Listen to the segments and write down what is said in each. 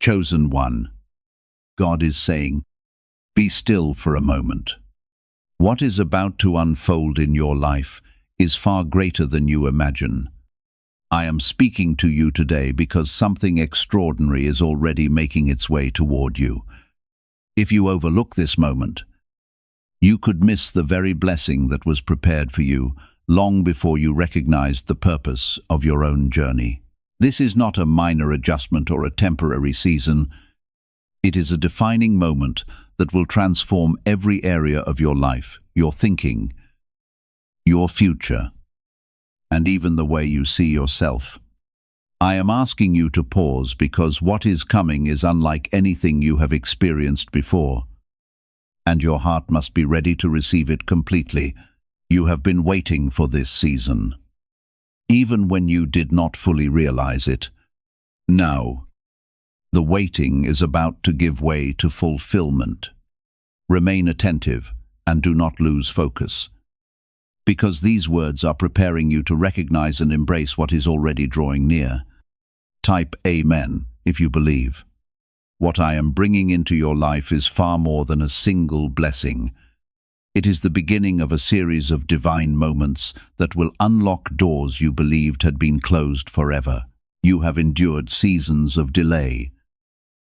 Chosen one. God is saying, be still for a moment. What is about to unfold in your life is far greater than you imagine. I am speaking to you today because something extraordinary is already making its way toward you. If you overlook this moment, you could miss the very blessing that was prepared for you long before you recognized the purpose of your own journey. This is not a minor adjustment or a temporary season. It is a defining moment that will transform every area of your life, your thinking, your future, and even the way you see yourself. I am asking you to pause because what is coming is unlike anything you have experienced before, and your heart must be ready to receive it completely. You have been waiting for this season, even when you did not fully realize it. Now, the waiting is about to give way to fulfillment. Remain attentive and do not lose focus, because these words are preparing you to recognize and embrace what is already drawing near. Type Amen if you believe. What I am bringing into your life is far more than a single blessing. It is the beginning of a series of divine moments that will unlock doors you believed had been closed forever. You have endured seasons of delay,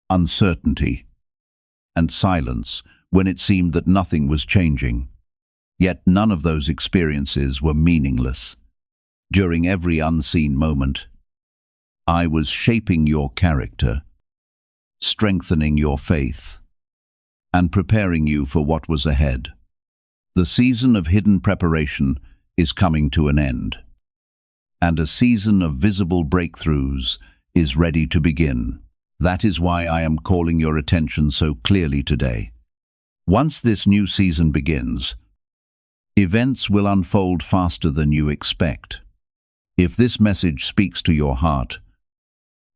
uncertainty, and silence when it seemed that nothing was changing. Yet none of those experiences were meaningless. During every unseen moment, I was shaping your character, strengthening your faith, and preparing you for what was ahead. The season of hidden preparation is coming to an end, and a season of visible breakthroughs is ready to begin. That is why I am calling your attention so clearly today. Once this new season begins, events will unfold faster than you expect. If this message speaks to your heart,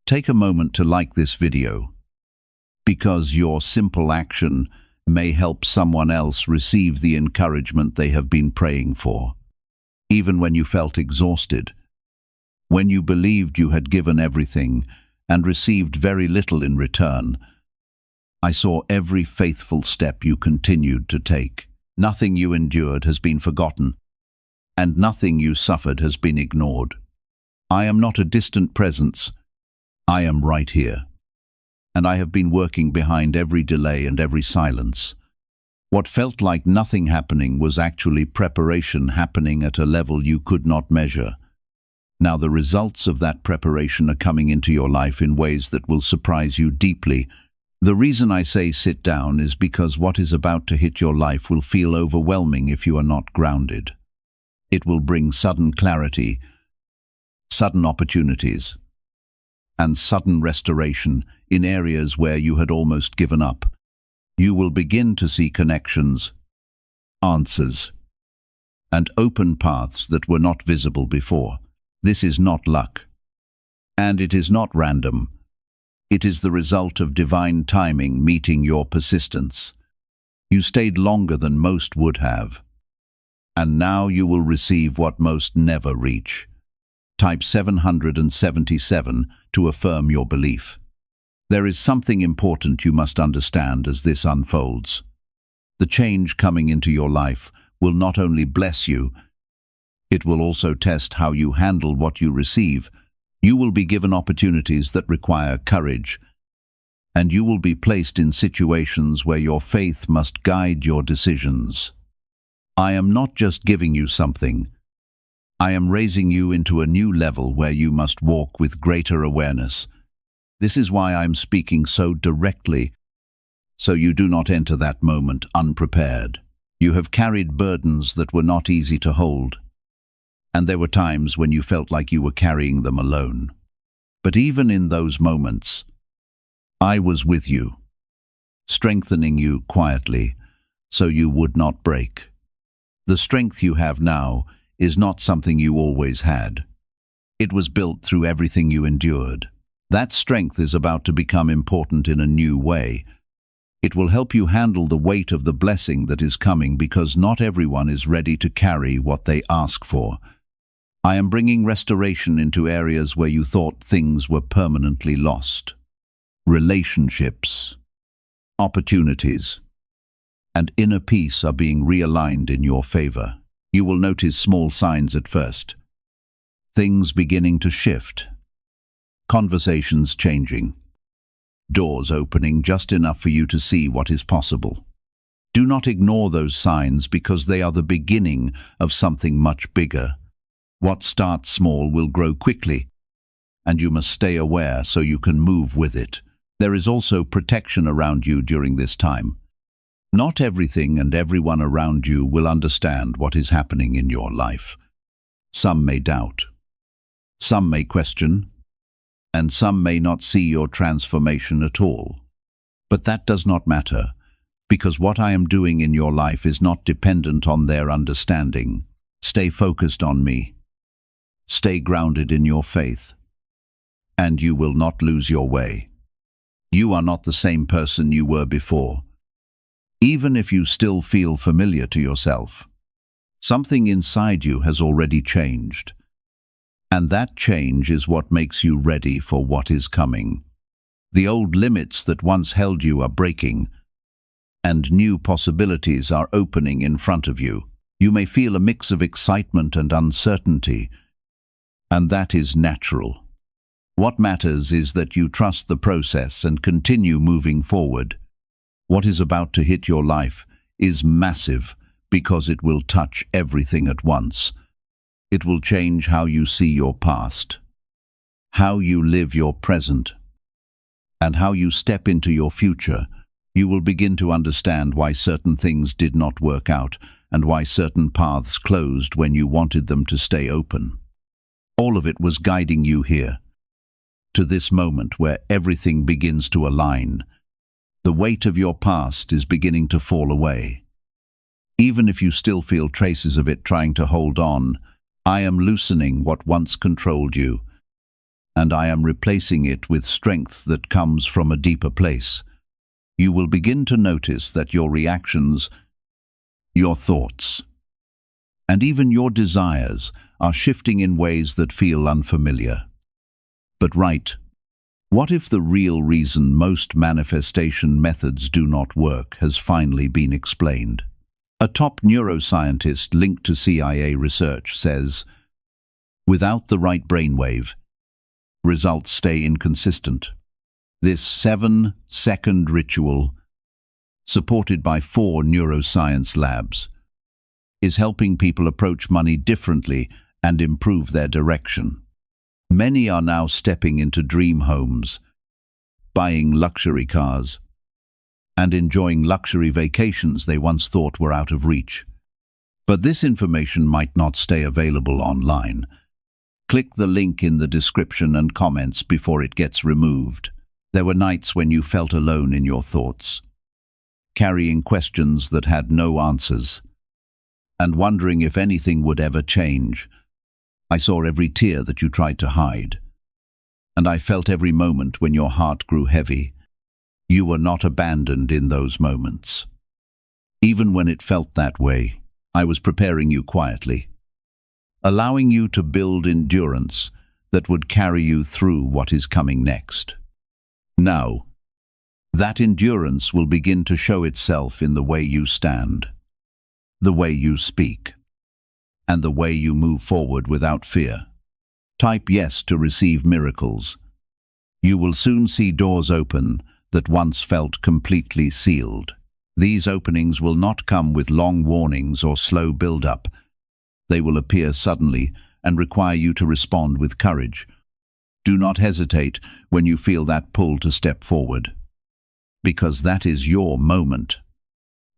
take a moment to like this video, because your simple action may help someone else receive the encouragement they have been praying for. Even when you felt exhausted, when you believed you had given everything and received very little in return, I saw every faithful step you continued to take. Nothing you endured has been forgotten, and nothing you suffered has been ignored. I am not a distant presence. I am right here, and I have been working behind every delay and every silence. What felt like nothing happening was actually preparation happening at a level you could not measure. Now the results of that preparation are coming into your life in ways that will surprise you deeply. The reason I say sit down is because what is about to hit your life will feel overwhelming if you are not grounded. It will bring sudden clarity, sudden opportunities, and sudden restoration in areas where you had almost given up. You will begin to see connections, answers, and open paths that were not visible before. This is not luck, and it is not random. It is the result of divine timing meeting your persistence. You stayed longer than most would have, and now you will receive what most never reach. Type 777 to affirm your belief. There is something important you must understand as this unfolds. The change coming into your life will not only bless you, it will also test how you handle what you receive. You will be given opportunities that require courage, and you will be placed in situations where your faith must guide your decisions. I am not just giving you something. I am raising you into a new level where you must walk with greater awareness. This is why I am speaking so directly, so you do not enter that moment unprepared. You have carried burdens that were not easy to hold, and there were times when you felt like you were carrying them alone. But even in those moments, I was with you, strengthening you quietly so you would not break. The strength you have now is not something you always had. It was built through everything you endured. That strength is about to become important in a new way. It will help you handle the weight of the blessing that is coming, because not everyone is ready to carry what they ask for. I am bringing restoration into areas where you thought things were permanently lost. relationships, opportunities, and inner peace are being realigned in your favor. You will notice small signs at first. Things beginning to shift. Conversations changing. Doors opening just enough for you to see what is possible. Do not ignore those signs because they are the beginning of something much bigger. What starts small will grow quickly, and you must stay aware so you can move with it. There is also protection around you during this time. Not everything and everyone around you will understand what is happening in your life. Some may doubt. Some may question. And some may not see your transformation at all. But that does not matter, because what I am doing in your life is not dependent on their understanding. Stay focused on me. Stay grounded in your faith. And you will not lose your way. You are not the same person you were before. Even if you still feel familiar to yourself, something inside you has already changed. And that change is what makes you ready for what is coming. The old limits that once held you are breaking, and new possibilities are opening in front of you. You may feel a mix of excitement and uncertainty, and that is natural. What matters is that you trust the process and continue moving forward. What is about to hit your life is massive because it will touch everything at once. It will change how you see your past, how you live your present, and how you step into your future. You will begin to understand why certain things did not work out and why certain paths closed when you wanted them to stay open. All of it was guiding you here, to this moment where everything begins to align. The weight of your past is beginning to fall away. Even if you still feel traces of it trying to hold on, I am loosening what once controlled you, and I am replacing it with strength that comes from a deeper place. You will begin to notice that your reactions, your thoughts, and even your desires are shifting in ways that feel unfamiliar. But what if the real reason most manifestation methods do not work has finally been explained? A top neuroscientist linked to CIA research says, without the right brainwave, results stay inconsistent. This 7-second ritual, supported by 4 neuroscience labs, is helping people approach money differently and improve their direction. Many are now stepping into dream homes, buying luxury cars, and enjoying luxury vacations they once thought were out of reach. But this information might not stay available online. Click the link in the description and comments before it gets removed. There were nights when you felt alone in your thoughts, carrying questions that had no answers, and wondering if anything would ever change. I saw every tear that you tried to hide, and I felt every moment when your heart grew heavy. You were not abandoned in those moments. Even when it felt that way, I was preparing you quietly, allowing you to build endurance that would carry you through what is coming next. Now, that endurance will begin to show itself in the way you stand, the way you speak, and the way you move forward without fear. Type yes to receive miracles. You will soon see doors open that once felt completely sealed. These openings will not come with long warnings or slow build-up. They will appear suddenly and require you to respond with courage. Do not hesitate when you feel that pull to step forward, because that is your moment.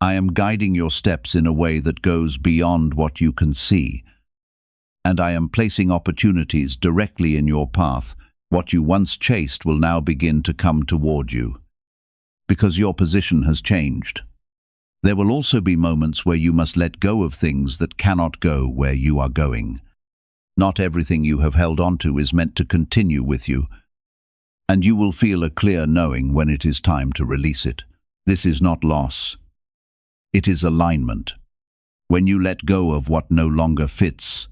I am guiding your steps in a way that goes beyond what you can see, and I am placing opportunities directly in your path. What you once chased will now begin to come toward you, because your position has changed. There will also be moments where you must let go of things that cannot go where you are going. Not everything you have held onto is meant to continue with you, and you will feel a clear knowing when it is time to release it. This is not loss. It is alignment. When you let go of what no longer fits,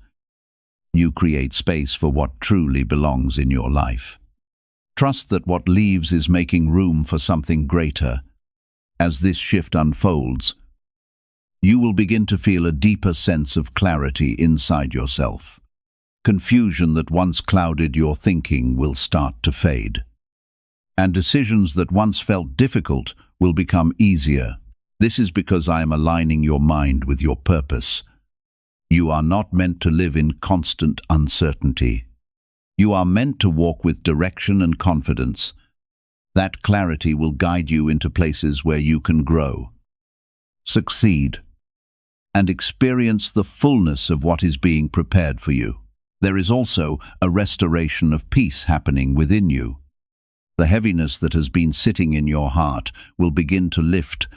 you create space for what truly belongs in your life. Trust that what leaves is making room for something greater. As this shift unfolds, you will begin to feel a deeper sense of clarity inside yourself. Confusion that once clouded your thinking will start to fade, and decisions that once felt difficult will become easier. This is because I am aligning your mind with your purpose. You are not meant to live in constant uncertainty. You are meant to walk with direction and confidence. That clarity will guide you into places where you can grow, succeed, and experience the fullness of what is being prepared for you. There is also a restoration of peace happening within you. The heaviness that has been sitting in your heart will begin to lift,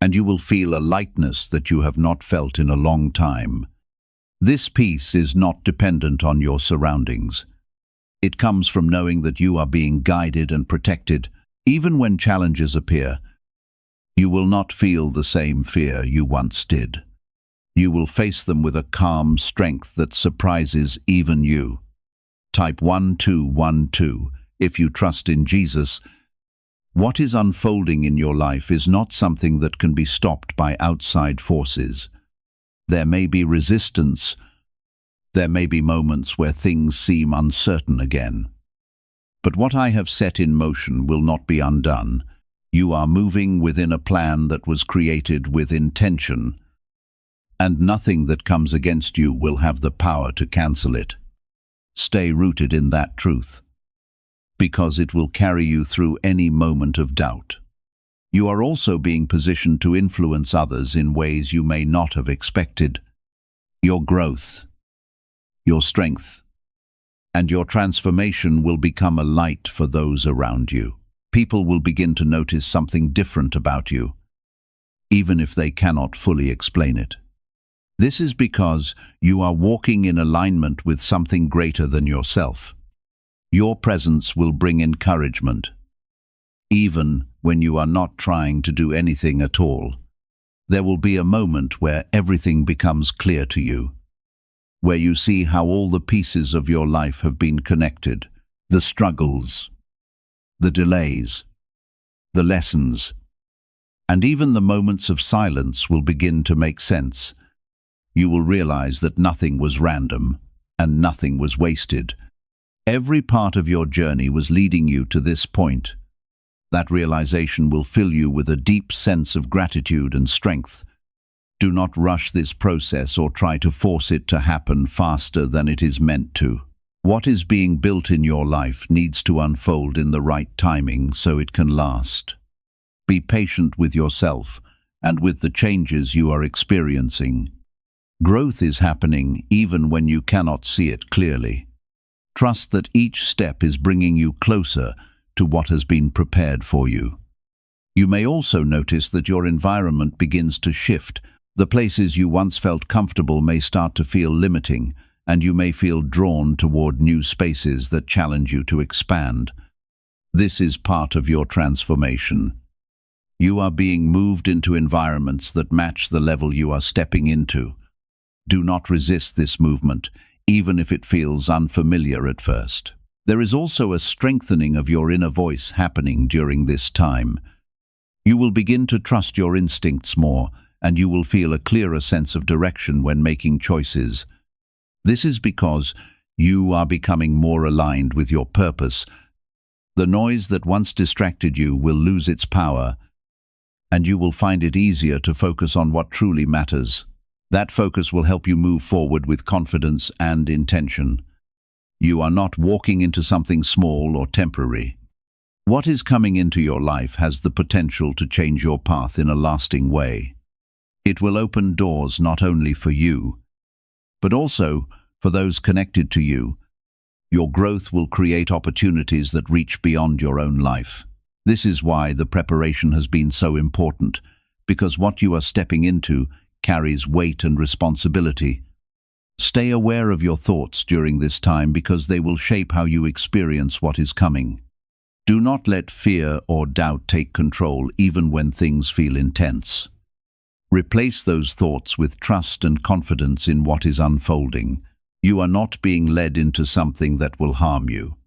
and you will feel a lightness that you have not felt in a long time. This peace is not dependent on your surroundings. It comes from knowing that you are being guided and protected. Even when challenges appear, you will not feel the same fear you once did. You will face them with a calm strength that surprises even you. Type 1212 if you trust in Jesus. What is unfolding in your life is not something that can be stopped by outside forces. There may be resistance. There may be moments where things seem uncertain again. But what I have set in motion will not be undone. You are moving within a plan that was created with intention, and nothing that comes against you will have the power to cancel it. Stay rooted in that truth, because it will carry you through any moment of doubt. You are also being positioned to influence others in ways you may not have expected. Your growth, your strength, and your transformation will become a light for those around you. People will begin to notice something different about you, even if they cannot fully explain it. This is because you are walking in alignment with something greater than yourself. Your presence will bring encouragement, even when you are not trying to do anything at all. There will be a moment where everything becomes clear to you, where you see how all the pieces of your life have been connected, the struggles, the delays, the lessons, and even the moments of silence will begin to make sense. You will realize that nothing was random and nothing was wasted. Every part of your journey was leading you to this point. That realization will fill you with a deep sense of gratitude and strength. Do not rush this process or try to force it to happen faster than it is meant to. What is being built in your life needs to unfold in the right timing so it can last. Be patient with yourself and with the changes you are experiencing. Growth is happening even when you cannot see it clearly. Trust that each step is bringing you closer to what has been prepared for you. You may also notice that your environment begins to shift. The places you once felt comfortable may start to feel limiting, and you may feel drawn toward new spaces that challenge you to expand. This is part of your transformation. You are being moved into environments that match the level you are stepping into. Do not resist this movement, even if it feels unfamiliar at first. There is also a strengthening of your inner voice happening during this time. You will begin to trust your instincts more, and you will feel a clearer sense of direction when making choices. This is because you are becoming more aligned with your purpose. The noise that once distracted you will lose its power, and you will find it easier to focus on what truly matters. That focus will help you move forward with confidence and intention. You are not walking into something small or temporary. What is coming into your life has the potential to change your path in a lasting way. It will open doors not only for you, but also for those connected to you. Your growth will create opportunities that reach beyond your own life. This is why the preparation has been so important, because what you are stepping into carries weight and responsibility. Stay aware of your thoughts during this time because they will shape how you experience what is coming. Do not let fear or doubt take control even when things feel intense. Replace those thoughts with trust and confidence in what is unfolding. You are not being led into something that will harm you.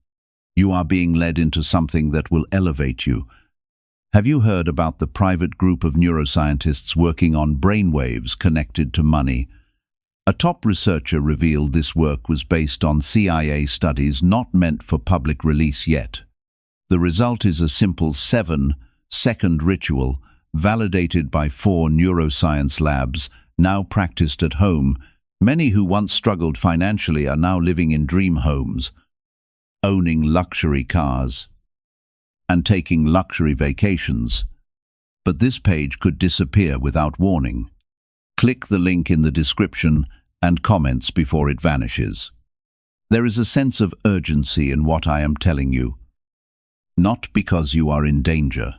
You are being led into something that will elevate you. Have you heard about the private group of neuroscientists working on brainwaves connected to money? A top researcher revealed this work was based on CIA studies not meant for public release yet. The result is a simple 7-second ritual, validated by 4 neuroscience labs, now practiced at home. Many who once struggled financially are now living in dream homes, owning luxury cars, and taking luxury vacations. But this page could disappear without warning. Click the link in the description and comments before it vanishes. There is a sense of urgency in what I am telling you, not because you are in danger,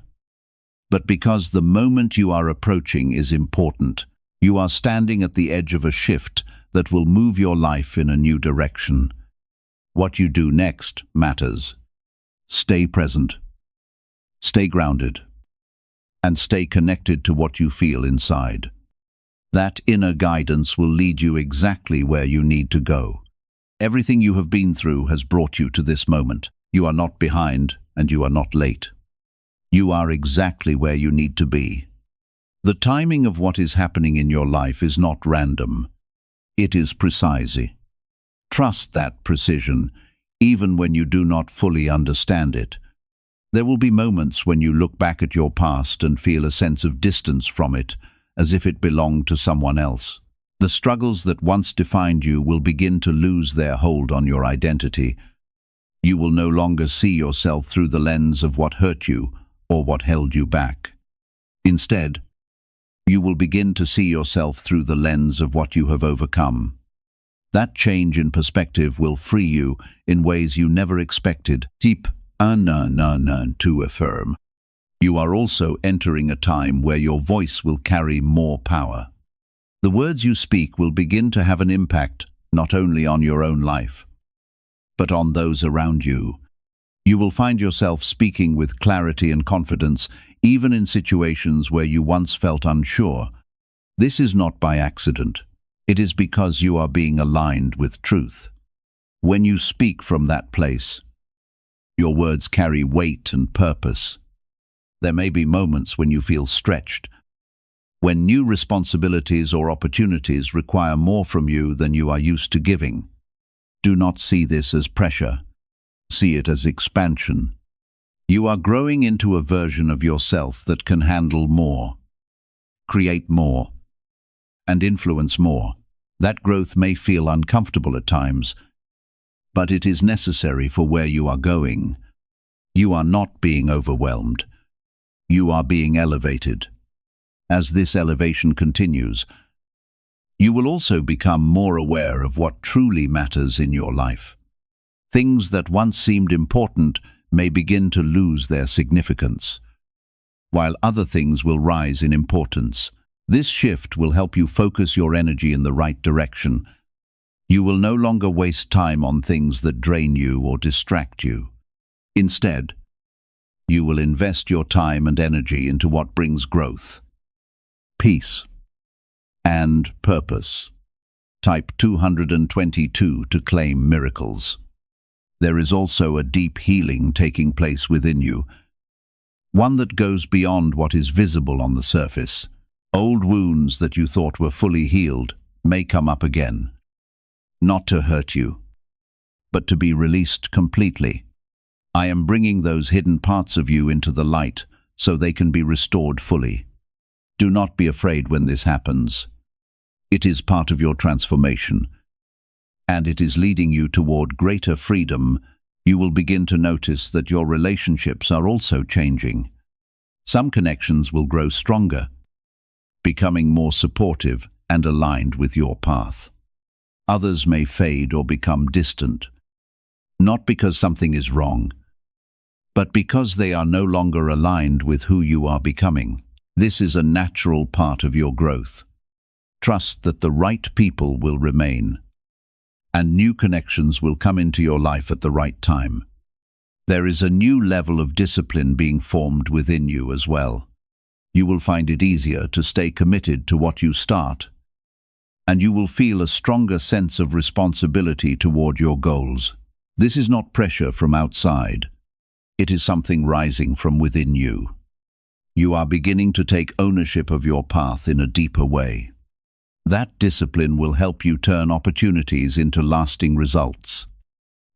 but because the moment you are approaching is important. You are standing at the edge of a shift that will move your life in a new direction. What you do next matters. Stay present, stay grounded, and stay connected to what you feel inside. That inner guidance will lead you exactly where you need to go. Everything you have been through has brought you to this moment. You are not behind, and you are not late. You are exactly where you need to be. The timing of what is happening in your life is not random. It is precise. Trust that precision, even when you do not fully understand it. There will be moments when you look back at your past and feel a sense of distance from it, as if it belonged to someone else. The struggles that once defined you will begin to lose their hold on your identity. You will no longer see yourself through the lens of what hurt you or what held you back. Instead, you will begin to see yourself through the lens of what you have overcome. That change in perspective will free you in ways you never expected. Deep to affirm. You are also entering a time where your voice will carry more power. The words you speak will begin to have an impact not only on your own life, but on those around you. You will find yourself speaking with clarity and confidence, even in situations where you once felt unsure. This is not by accident. It is because you are being aligned with truth. When you speak from that place, your words carry weight and purpose. There may be moments when you feel stretched, when new responsibilities or opportunities require more from you than you are used to giving. Do not see this as pressure. See it as expansion. You are growing into a version of yourself that can handle more, create more, and influence more. That growth may feel uncomfortable at times, but it is necessary for where you are going. You are not being overwhelmed. You are being elevated. As this elevation continues, you will also become more aware of what truly matters in your life. Things that once seemed important may begin to lose their significance, while other things will rise in importance. This shift will help you focus your energy in the right direction. You will no longer waste time on things that drain you or distract you. Instead, you will invest your time and energy into what brings growth, peace, and purpose. Type 222 to claim miracles. There is also a deep healing taking place within you, one that goes beyond what is visible on the surface. Old wounds that you thought were fully healed may come up again, not to hurt you, but to be released completely. I am bringing those hidden parts of you into the light so they can be restored fully. Do not be afraid when this happens. It is part of your transformation, and it is leading you toward greater freedom. You will begin to notice that your relationships are also changing. Some connections will grow stronger, becoming more supportive and aligned with your path. Others may fade or become distant, not because something is wrong, but because they are no longer aligned with who you are becoming. This is a natural part of your growth. Trust that the right people will remain, and new connections will come into your life at the right time. There is a new level of discipline being formed within you as well. You will find it easier to stay committed to what you start, and you will feel a stronger sense of responsibility toward your goals. This is not pressure from outside. It is something rising from within you. You are beginning to take ownership of your path in a deeper way. That discipline will help you turn opportunities into lasting results.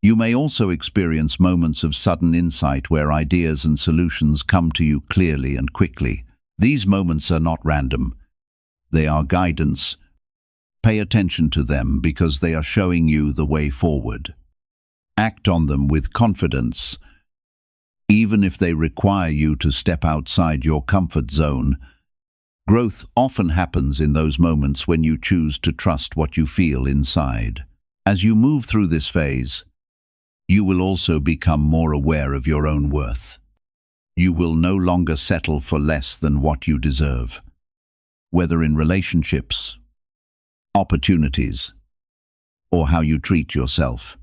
You may also experience moments of sudden insight where ideas and solutions come to you clearly and quickly. These moments are not random. They are guidance. Pay attention to them because they are showing you the way forward. Act on them with confidence. Even if they require you to step outside your comfort zone, growth often happens in those moments when you choose to trust what you feel inside. As you move through this phase, you will also become more aware of your own worth. You will no longer settle for less than what you deserve, whether in relationships, opportunities, or how you treat yourself.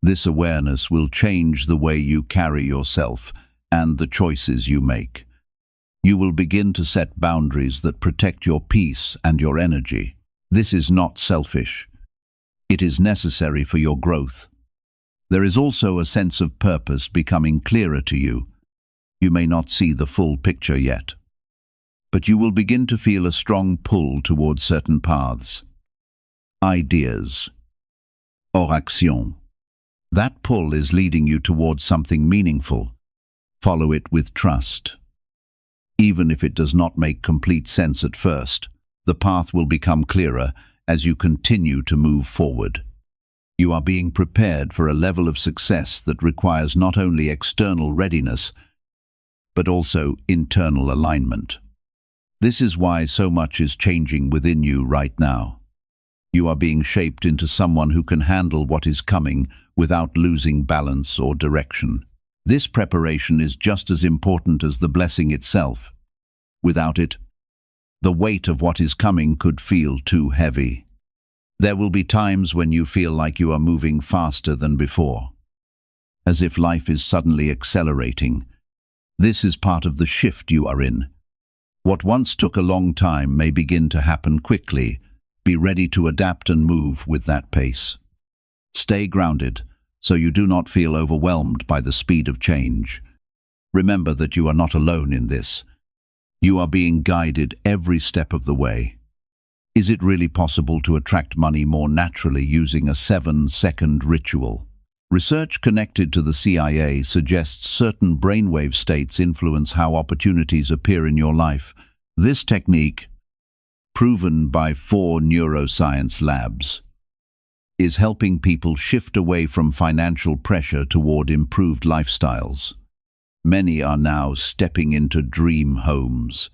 This awareness will change the way you carry yourself and the choices you make. You will begin to set boundaries that protect your peace and your energy. This is not selfish. It is necessary for your growth. There is also a sense of purpose becoming clearer to you. You may not see the full picture yet, but you will begin to feel a strong pull towards certain paths, ideas, or action. That pull is leading you towards something meaningful. Follow it with trust. Even if it does not make complete sense at first, the path will become clearer as you continue to move forward. You are being prepared for a level of success that requires not only external readiness, but also internal alignment. This is why so much is changing within you right now. You are being shaped into someone who can handle what is coming without losing balance or direction. This preparation is just as important as the blessing itself. Without it, the weight of what is coming could feel too heavy. There will be times when you feel like you are moving faster than before, as if life is suddenly accelerating. This is part of the shift you are in. What once took a long time may begin to happen quickly. Be ready to adapt and move with that pace. Stay grounded so you do not feel overwhelmed by the speed of change. Remember that you are not alone in this. You are being guided every step of the way. Is it really possible to attract money more naturally using a 7-second ritual? Research connected to the CIA suggests certain brainwave states influence how opportunities appear in your life. This technique, proven by 4 neuroscience labs, is helping people shift away from financial pressure toward improved lifestyles. Many are now stepping into dream homes,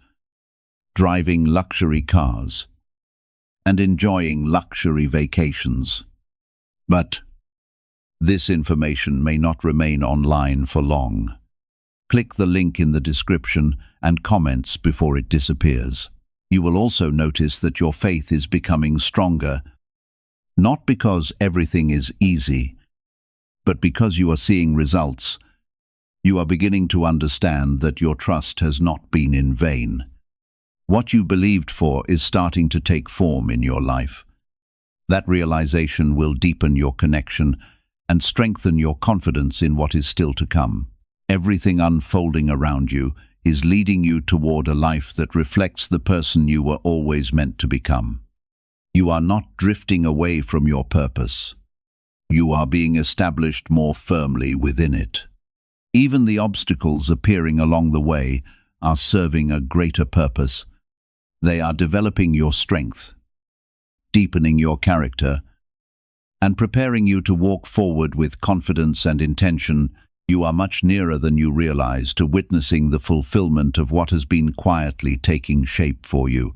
driving luxury cars, and enjoying luxury vacations. But this information may not remain online for long. Click the link in the description and comments before it disappears. You will also notice that your faith is becoming stronger, not because everything is easy, but because you are seeing results. You are beginning to understand that your trust has not been in vain. What you believed for is starting to take form in your life. That realization will deepen your connection and strengthen your confidence in what is still to come. Everything unfolding around you is leading you toward a life that reflects the person you were always meant to become. You are not drifting away from your purpose. You are being established more firmly within it. Even the obstacles appearing along the way are serving a greater purpose. They are developing your strength, deepening your character, and preparing you to walk forward with confidence and intention. You are much nearer than you realize to witnessing the fulfillment of what has been quietly taking shape for you.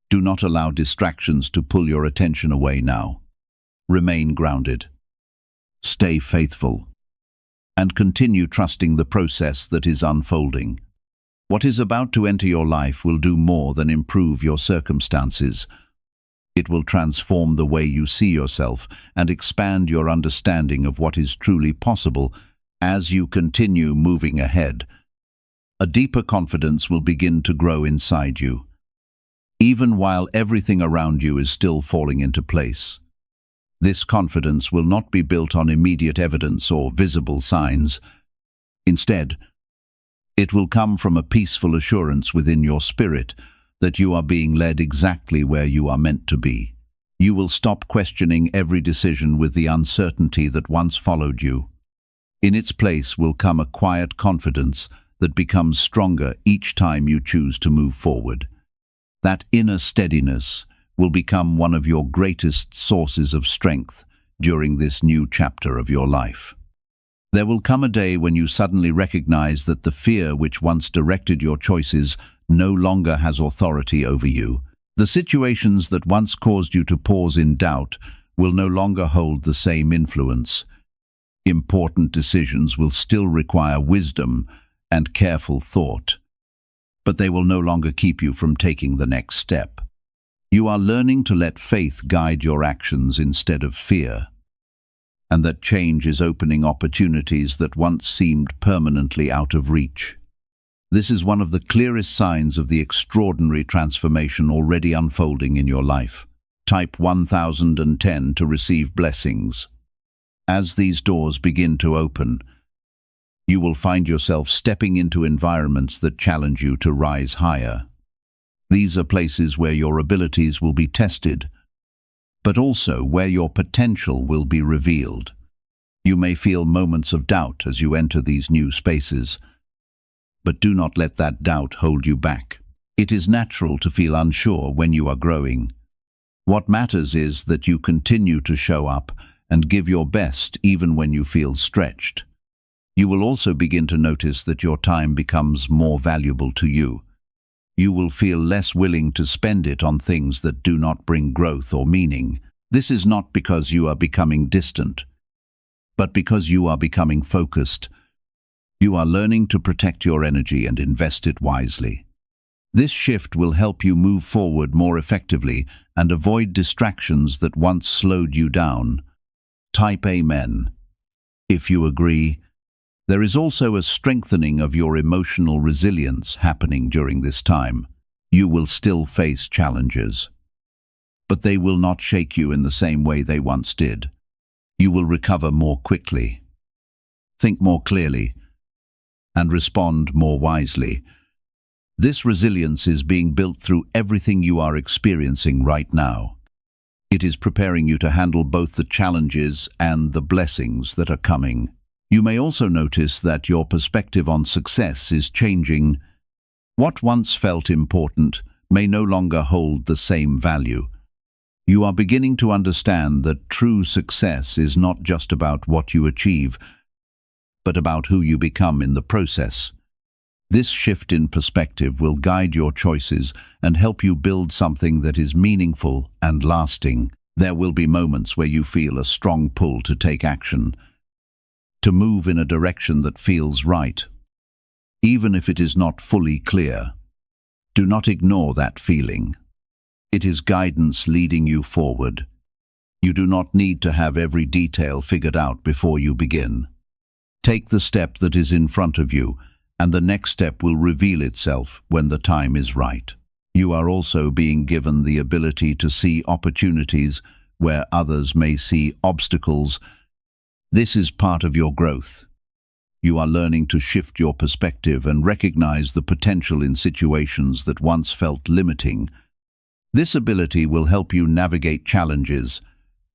Do not allow distractions to pull your attention away now. Remain grounded. Stay faithful. And continue trusting the process that is unfolding. What is about to enter your life will do more than improve your circumstances. It will transform the way you see yourself and expand your understanding of what is truly possible. As you continue moving ahead, a deeper confidence will begin to grow inside you, even while everything around you is still falling into place. This confidence will not be built on immediate evidence or visible signs. Instead, it will come from a peaceful assurance within your spirit that you are being led exactly where you are meant to be. You will stop questioning every decision with the uncertainty that once followed you. In its place will come a quiet confidence that becomes stronger each time you choose to move forward. That inner steadiness will become one of your greatest sources of strength during this new chapter of your life. There will come a day when you suddenly recognize that the fear which once directed your choices no longer has authority over you. The situations that once caused you to pause in doubt will no longer hold the same influence. Important decisions will still require wisdom and careful thought, but they will no longer keep you from taking the next step. You are learning to let faith guide your actions instead of fear, and that change is opening opportunities that once seemed permanently out of reach. This is one of the clearest signs of the extraordinary transformation already unfolding in your life. Type 1010 to receive blessings. As these doors begin to open, you will find yourself stepping into environments that challenge you to rise higher. These are places where your abilities will be tested, but also where your potential will be revealed. You may feel moments of doubt as you enter these new spaces, but do not let that doubt hold you back. It is natural to feel unsure when you are growing. What matters is that you continue to show up and give your best even when you feel stretched. You will also begin to notice that your time becomes more valuable to you. You will feel less willing to spend it on things that do not bring growth or meaning. This is not because you are becoming distant, but because you are becoming focused. You are learning to protect your energy and invest it wisely. This shift will help you move forward more effectively and avoid distractions that once slowed you down. Type Amen if you agree. There is also a strengthening of your emotional resilience happening during this time. You will still face challenges, but they will not shake you in the same way they once did. You will recover more quickly, think more clearly, and respond more wisely. This resilience is being built through everything you are experiencing right now. It is preparing you to handle both the challenges and the blessings that are coming. You may also notice that your perspective on success is changing. What once felt important may no longer hold the same value. You are beginning to understand that true success is not just about what you achieve, but about who you become in the process. This shift in perspective will guide your choices and help you build something that is meaningful and lasting. There will be moments where you feel a strong pull to take action, to move in a direction that feels right. Even if it is not fully clear, do not ignore that feeling. It is guidance leading you forward. You do not need to have every detail figured out before you begin. Take the step that is in front of you, and the next step will reveal itself when the time is right. You are also being given the ability to see opportunities where others may see obstacles. This is part of your growth. You are learning to shift your perspective and recognize the potential in situations that once felt limiting. This ability will help you navigate challenges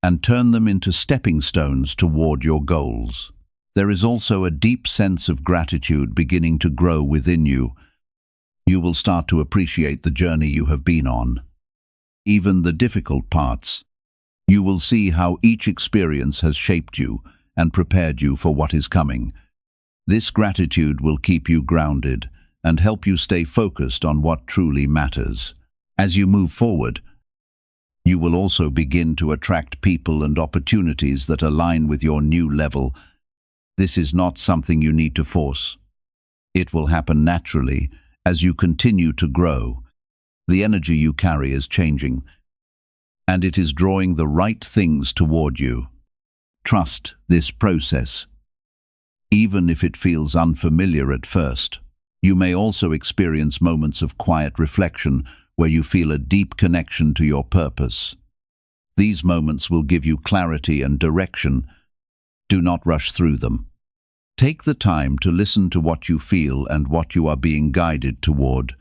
and turn them into stepping stones toward your goals. There is also a deep sense of gratitude beginning to grow within you. You will start to appreciate the journey you have been on, even the difficult parts. You will see how each experience has shaped you and prepared you for what is coming. This gratitude will keep you grounded and help you stay focused on what truly matters. As you move forward, you will also begin to attract people and opportunities that align with your new level. This is not something you need to force. It will happen naturally as you continue to grow. The energy you carry is changing, and it is drawing the right things toward you. Trust this process. Even if it feels unfamiliar at first, you may also experience moments of quiet reflection where you feel a deep connection to your purpose. These moments will give you clarity and direction. Do not rush through them. Take the time to listen to what you feel and what you are being guided toward.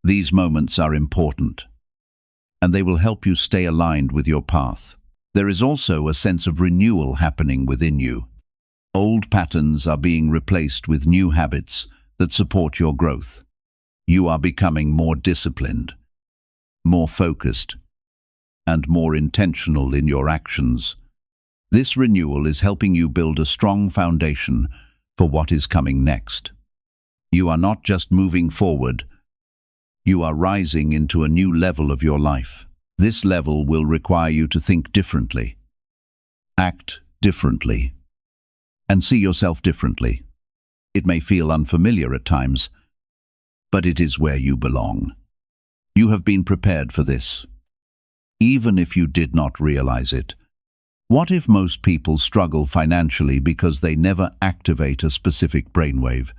These moments are important, and they will help you stay aligned with your path. There is also a sense of renewal happening within you. Old patterns are being replaced with new habits that support your growth. You are becoming more disciplined, more focused, and more intentional in your actions. This renewal is helping you build a strong foundation for what is coming next. You are not just moving forward, you are rising into a new level of your life. This level will require you to think differently, act differently, and see yourself differently. It may feel unfamiliar at times, but it is where you belong. You have been prepared for this, even if you did not realize it. What if most people struggle financially because they never activate a specific brainwave?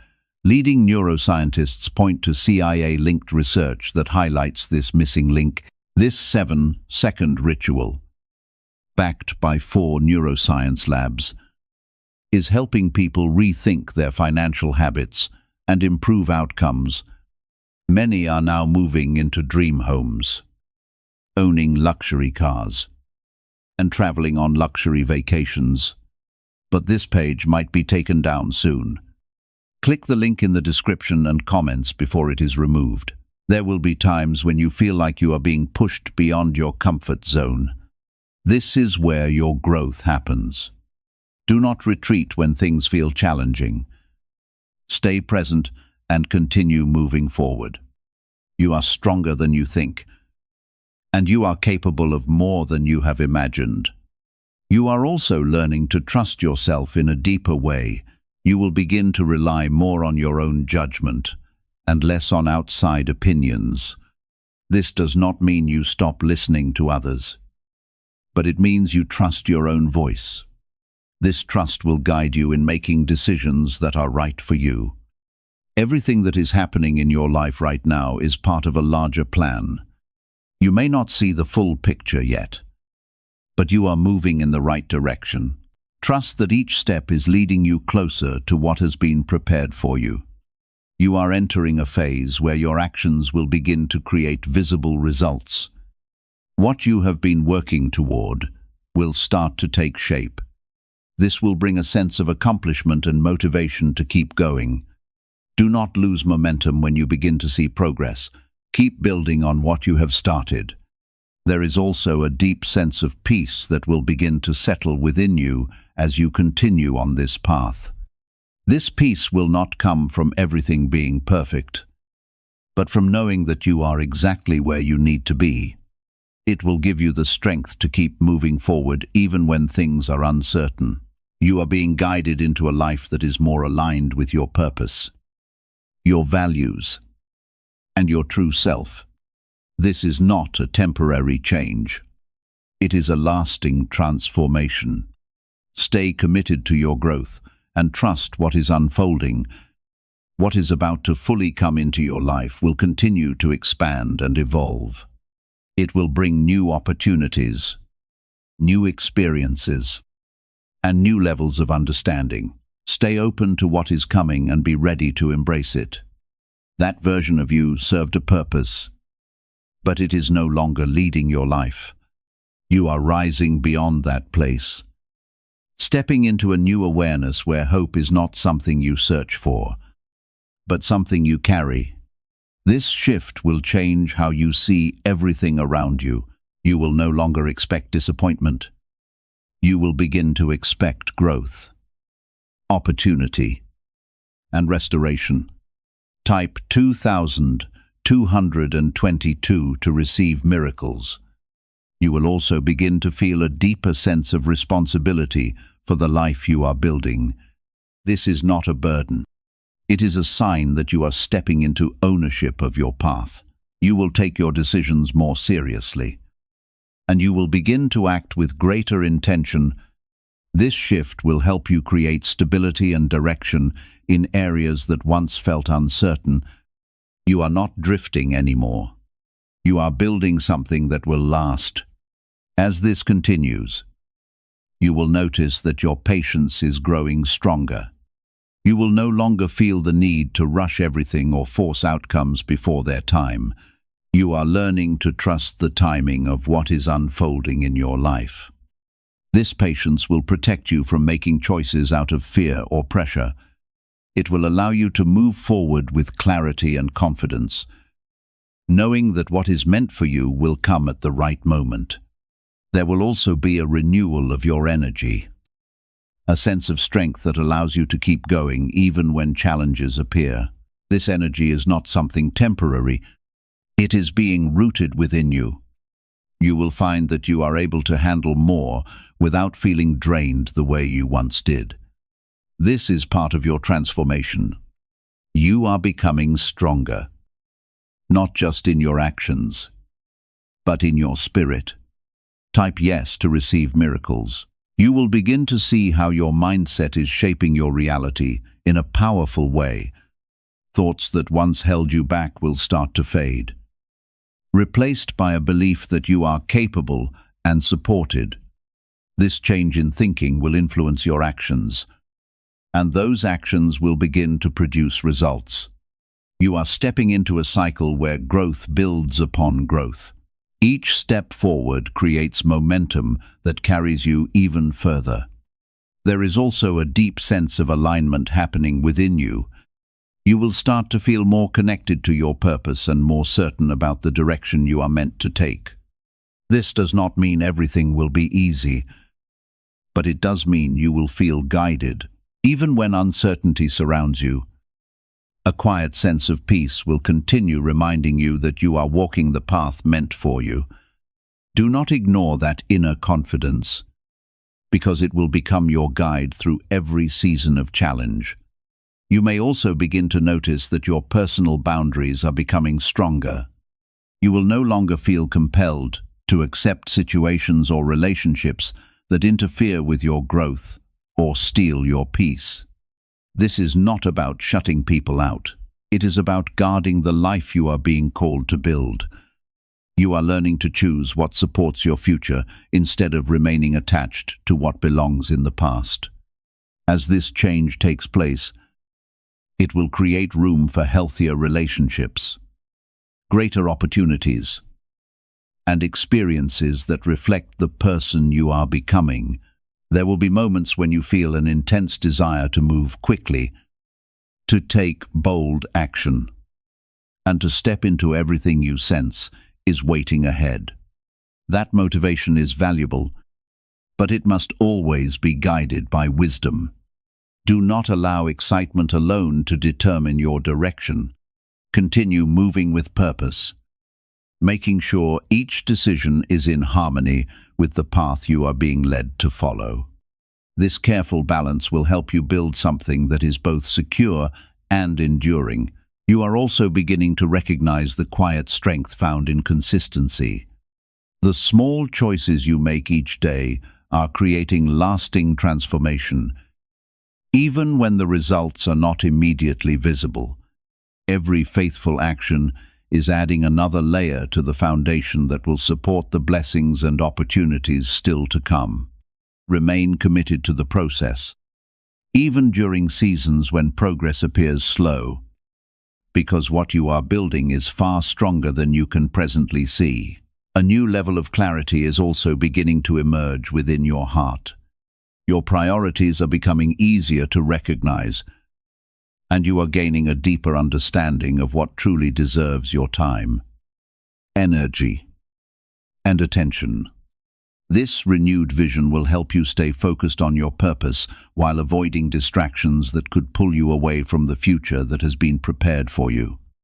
Leading neuroscientists point to CIA-linked research that highlights this missing link. This 7-second ritual, backed by 4 neuroscience labs, is helping people rethink their financial habits and improve outcomes. Many are now moving into dream homes, owning luxury cars, and traveling on luxury vacations. But this page might be taken down soon. Click the link in the description and comments before it is removed. There will be times when you feel like you are being pushed beyond your comfort zone. This is where your growth happens. Do not retreat when things feel challenging. Stay present and continue moving forward. You are stronger than you think, and you are capable of more than you have imagined. You are also learning to trust yourself in a deeper way. You will begin to rely more on your own judgment and less on outside opinions. This does not mean you stop listening to others, but it means you trust your own voice. This trust will guide you in making decisions that are right for you. Everything that is happening in your life right now is part of a larger plan. You may not see the full picture yet, but you are moving in the right direction. Trust that each step is leading you closer to what has been prepared for you. You are entering a phase where your actions will begin to create visible results. What you have been working toward will start to take shape. This will bring a sense of accomplishment and motivation to keep going. Do not lose momentum when you begin to see progress. Keep building on what you have started. There is also a deep sense of peace that will begin to settle within you as you continue on this path. This peace will not come from everything being perfect, but from knowing that you are exactly where you need to be. It will give you the strength to keep moving forward even when things are uncertain. You are being guided into a life that is more aligned with your purpose, your values, and your true self. This is not a temporary change. It is a lasting transformation. Stay committed to your growth and trust what is unfolding. What is about to fully come into your life will continue to expand and evolve. It will bring new opportunities, new experiences, and new levels of understanding. Stay open to what is coming and be ready to embrace it. That version of you served a purpose, but it is no longer leading your life. You are rising beyond that place, stepping into a new awareness where hope is not something you search for, but something you carry. This shift will change how you see everything around you. You will no longer expect disappointment. You will begin to expect growth, opportunity, and restoration. Type 2222 to receive miracles. You will also begin to feel a deeper sense of responsibility for the life you are building. This is not a burden. It is a sign that you are stepping into ownership of your path. You will take your decisions more seriously, and you will begin to act with greater intention. This shift will help you create stability and direction in areas that once felt uncertain. You are not drifting anymore. You are building something that will last. As this continues, you will notice that your patience is growing stronger. You will no longer feel the need to rush everything or force outcomes before their time. You are learning to trust the timing of what is unfolding in your life. This patience will protect you from making choices out of fear or pressure. It will allow you to move forward with clarity and confidence, knowing that what is meant for you will come at the right moment. There will also be a renewal of your energy, a sense of strength that allows you to keep going even when challenges appear. This energy is not something temporary. It is being rooted within you. You will find that you are able to handle more without feeling drained the way you once did. This is part of your transformation. You are becoming stronger, not just in your actions, but in your spirit. Type yes to receive miracles. You will begin to see how your mindset is shaping your reality in a powerful way. Thoughts that once held you back will start to fade, replaced by a belief that you are capable and supported. This change in thinking will influence your actions, and those actions will begin to produce results. You are stepping into a cycle where growth builds upon growth. Each step forward creates momentum that carries you even further. There is also a deep sense of alignment happening within you. You will start to feel more connected to your purpose and more certain about the direction you are meant to take. This does not mean everything will be easy, but it does mean you will feel guided, even when uncertainty surrounds you. A quiet sense of peace will continue reminding you that you are walking the path meant for you. Do not ignore that inner confidence, because it will become your guide through every season of challenge. You may also begin to notice that your personal boundaries are becoming stronger. You will no longer feel compelled to accept situations or relationships that interfere with your growth or steal your peace. This is not about shutting people out. It is about guarding the life you are being called to build. You are learning to choose what supports your future instead of remaining attached to what belongs in the past. As this change takes place, it will create room for healthier relationships, greater opportunities, and experiences that reflect the person you are becoming. There will be moments when you feel an intense desire to move quickly, to take bold action, and to step into everything you sense is waiting ahead. That motivation is valuable, but it must always be guided by wisdom. Do not allow excitement alone to determine your direction. Continue moving with purpose, making sure each decision is in harmony with the path you are being led to follow. This careful balance will help you build something that is both secure and enduring. You are also beginning to recognize the quiet strength found in consistency. The small choices you make each day are creating lasting transformation. Even when the results are not immediately visible, every faithful action is adding another layer to the foundation that will support the blessings and opportunities still to come. Remain committed to the process, even during seasons when progress appears slow, because what you are building is far stronger than you can presently see. A new level of clarity is also beginning to emerge within your heart. Your priorities are becoming easier to recognize, and you are gaining a deeper understanding of what truly deserves your time, energy, and attention. This renewed vision will help you stay focused on your purpose while avoiding distractions that could pull you away from the future that has been prepared for you.